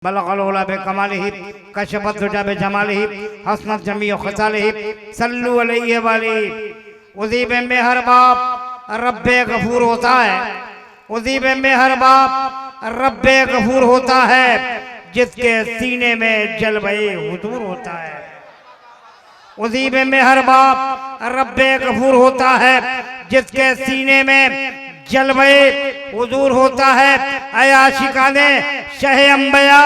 बलगल उला बिकमालिही कशफत दुजा बिजमालिही हसनत जमीउ खसालिही सल्लु अलैहि वालिही। उज़ीब में हर बाप रब्बे गफूर होता है, उज़ीब में हर बाप रब्बे गफूर होता है जिसके सीने में जलवे हुजूर होता है। उज़ीब में हर बाप रब्बे गफूर होता है जिसके सीने में जलवे हुजूर होता है। ऐ आशिकाने शहे अंबिया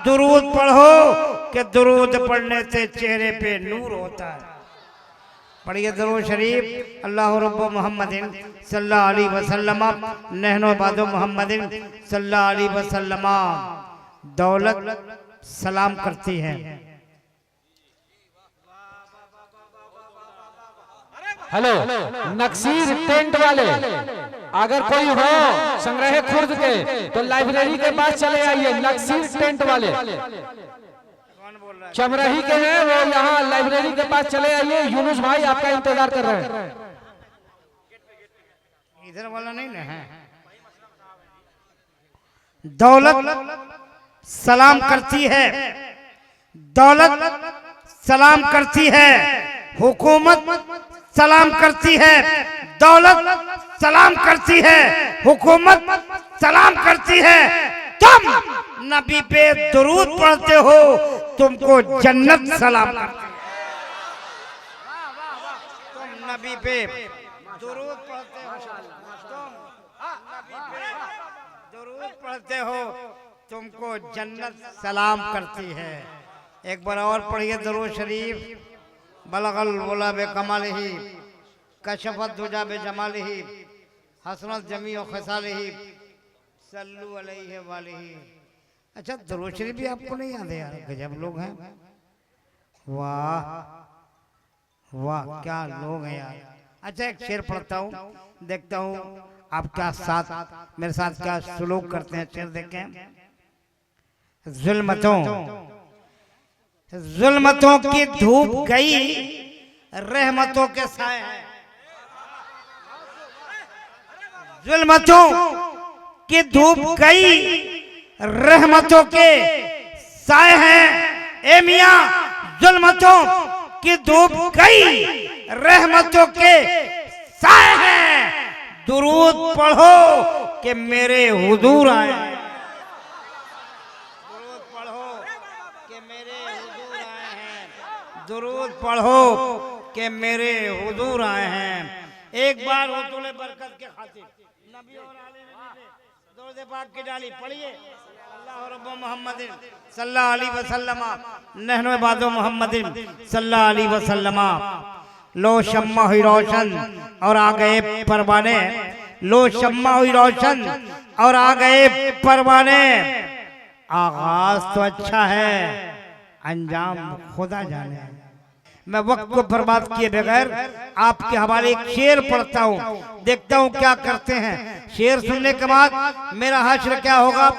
दुरूद पढ़ो कि दुरूद पढ़ने से चेहरे पे नूर होता है। पढ़िए दुरूद शरीफ। अल्लाह रब्बु मुहम्मदिन सल्लल्लाहु अलैहि वसल्लम नहनो बादो मुहम्मदिन सल्लल्लाहु अलैहि वसल्लम। दौलत सलाम करती है। हेलो नक्सीर टेंट वाले, अगर कोई हो संग्रह खुर्द के तो लाइब्रेरी के पास चले आइए। नक्सीर टेंट वाले चमरही के हैं, वो यहाँ लाइब्रेरी के पास चले आइए। यूनुस भाई आपका इंतजार कर रहे हैं। इधर वाला नहीं ना है। दौलत सलाम करती है, दौलत सलाम करती है, हुकूमत सलाम करती है, दौलत सलाम करती है, हुकूमत सलाम करती है। तुम नबी पे दुरूद पढ़ते हो, तुमको जन्नत सलाम करती है। तुम नबी पे दुरूद पढ़ते हो, तुम नबी पे दुरूद पढ़ते हो, तुमको जन्नत सलाम करती है। एक बार और पढ़िए दुरूद शरीफ। बलगल उला बिकमालिही कशफत दुजा बिजमालिही हसनत जमीउ खसालिही सल्लु अलैहि वालिही। अच्छा दुरूद शरीफ भी आपको नहीं याद है यार? गजब लोग हैं, वाह वाह क्या लोग हैं यार। अच्छा एक शेर पढ़ता हूँ, देखता हूँ आप क्या साथ मेरे साथ क्या सुलूक करते हैं। शेर देखें। जुल्मतों की धूप गई रहमतों के साए हैं। जुल्मतों की धूप गई रहमतों के साए हैं। ए मियां जुल्मतों की धूप गई रहमतों के साए हैं। दुरूद पढ़ो कि मेरे हुजूर आए। दुरूद पढ़ो कि मेरे हुजूर आए हैं। एक बार हुजूर बरकत के खातिर नबी और आले नबी पे दरूद पाक की डाली पढ़िए। अल्लाह रब्बु मुहम्मदिन सल्लल्लाहु अलैहि वसल्लम नहनो बादो मुहम्मदिन सल्लल्लाहु अलैहि वसल्लम। लो शम्मा हुई रोशन और आ गए परवाने, लो शम्मा हुई रोशन और आ गए परवाने। आगाज तो अच्छा है, अंजाम खुदा जाने। मैं वक्त को बर्बाद किए बगैर आपके हवाले एक शेर पढ़ता हूँ, देखता हूँ क्या करते हैं। शेर सुनने के बाद मेरा हश्र क्या होगा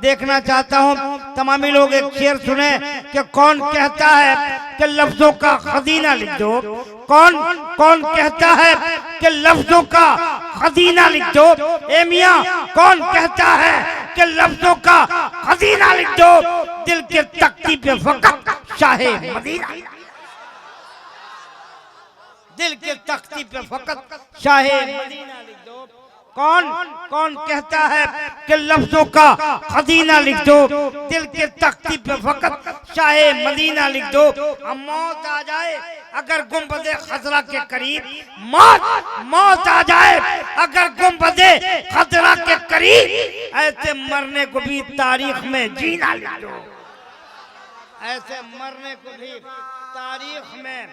देखना चाहता हूँ। तमामी लोग एक शेर सुने कि कौन कहता है कि लफ्जों का खजीना लिख दो, कौन कौन कहता है कि लफ्जों का खजीना लिख दो। ए मियां कौन कहता है कि लफ्जों का खजीना लिख दो। दिल के तख्ती पे फकत शाहे मदीना, दिल के तख्ती पे फकत शाहे मदीना लिख दो। कौन कौन कहता है कि लफ्जों का खजीना लिख दो। दिल के तख्ती पे फकत शाहे मदीना लिख दो। अब मौत आ जाए अगर गुंबदे खजरा के करीब, मौत आ जाए अगर गुंबदे खजरा के करीब, ऐसे मरने को भी तारीख में जीना लिख दो। ऐसे मरने को भी तारीख में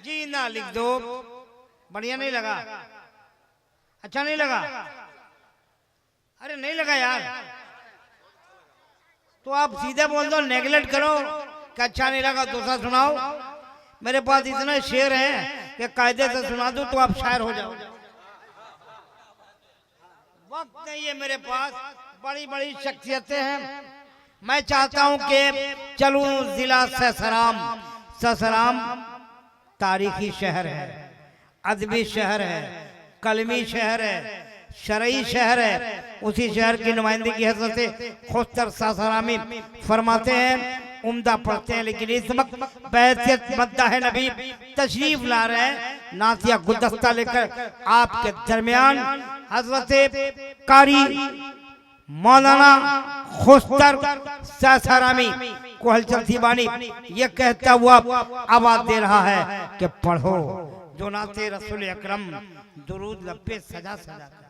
जीना लिख दो। बढ़िया नहीं लगा? अच्छा नहीं लगा? अरे नहीं लगा यार तो आप सीधे बोल दो, नेगलेक्ट करो कि अच्छा नहीं लगा दूसरा सुनाओ। मेरे पास इतने शेर हैं कि कायदे से सुना दूं तो आप शायर हो जाओ। वक्त नहीं है मेरे पास, बड़ी बड़ी शख्सियतें हैं। मैं चाहता हूं कि चलूं जिला ससराम। ससराम तारीखी शहर है, अदबी शहर है, कलमी शहर है, शरई शहर है। उसी शहर की नुमाइंदगी हजरत खुस्तर सासारामी फरमाते हैं, उम्दा पढ़ते हैं, लेकिन इस वक्त बैसियत मद्दाह नबी तशरीफ ला रहे हैं नासिया गुलदस्ता लेकर आपके दरमियान हजरत कारी मौलाना खुस्तर सासारामी को हलचल थी बानी ये कहता हुआ आवाज दे रहा है कि पढ़ो जो नाते रसूल अकरम दुरूद लब्बे सजा सजा कर,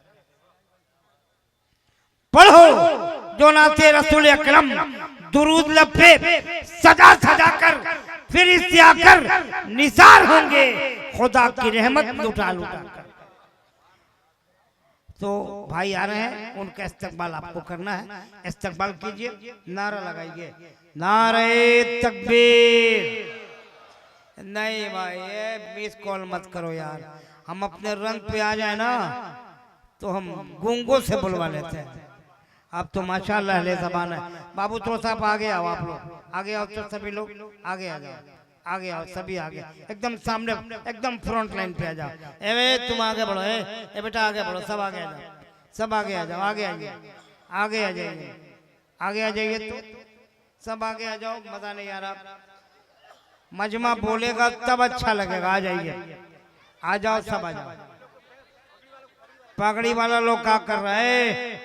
पढ़ो जो नाते रसूल अकरम दुरूद लब्बे सजा सजा कर, फिर इससे आकर निसार होंगे खुदा की रहमत लुटा लुटा कर। तो भाई आ रहे हैं, उनका इस्तकबाल आपको करना है, इस्तकबाल कीजिए, नारा लगाइए, नारे तकबीर। नहीं भाई ये मिस कॉल मत करो यार, हम अपने रंग पे आ जाए ना तो हम गूंगों से बुलवा लेते हैं। अब तो माशाल्लाह ले ज़बान है। बाबू थोड़ा सा आगे आओ, आप लोग आगे आओ, तो सभी लोग आगे आ जाओ, आगे आओ, सभी आगे, एकदम सामने, एकदम फ्रंट लाइन पे आ जाओ। ए तुम आगे बढ़ो, ए बेटा आगे बढ़ो, सब आगे आ जाओ, सब आगे आ जाओ, आगे आइए, आगे आ जाइए, आगे आ जाइए, तो सब आगे आ जाओ, मजा नहीं आ रहा, मजमा बोलेगा तब अच्छा लगेगा। आ जाइए, आ जाओ, सब आ जाओ। पगड़ी वाला लोग क्या कर रहे हैं,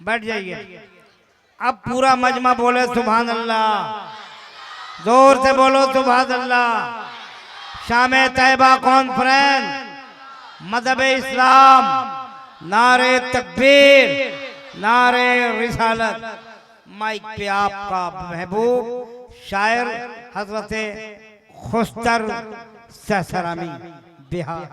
बैठ जाइए। अब पूरा मजमा बोले सुभान अल्लाह, जोर से बोलो सुभान अल्लाह। शाम तैयबा कॉन्फ्रेंस मज़हब इस्लाम, नारे तकबीर, नारे रिसालत। माइक पे आपका महबूब शायर हजरत खुस्तर सासारामी बिहार।